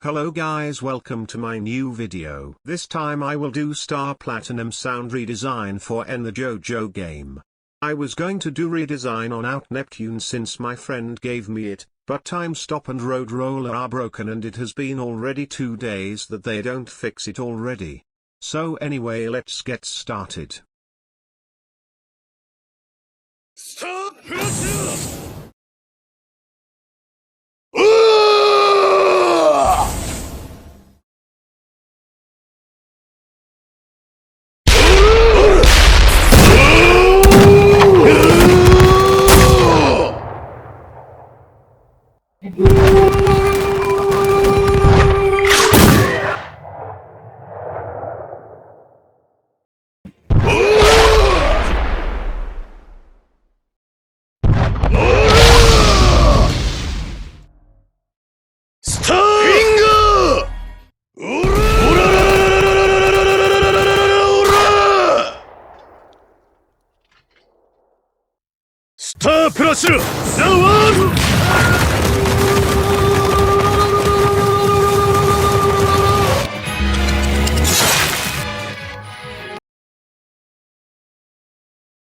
Hello guys, welcome to my new video. This time I will do Star Platinum sound redesign for NTJJG game. I was going to do redesign on Out Neptune since my friend gave me it, but Time Stop and Road Roller are broken and it has been already 2 days that they don't fix it already. So anyway, let's get started. Stop! Star Plus! Now on!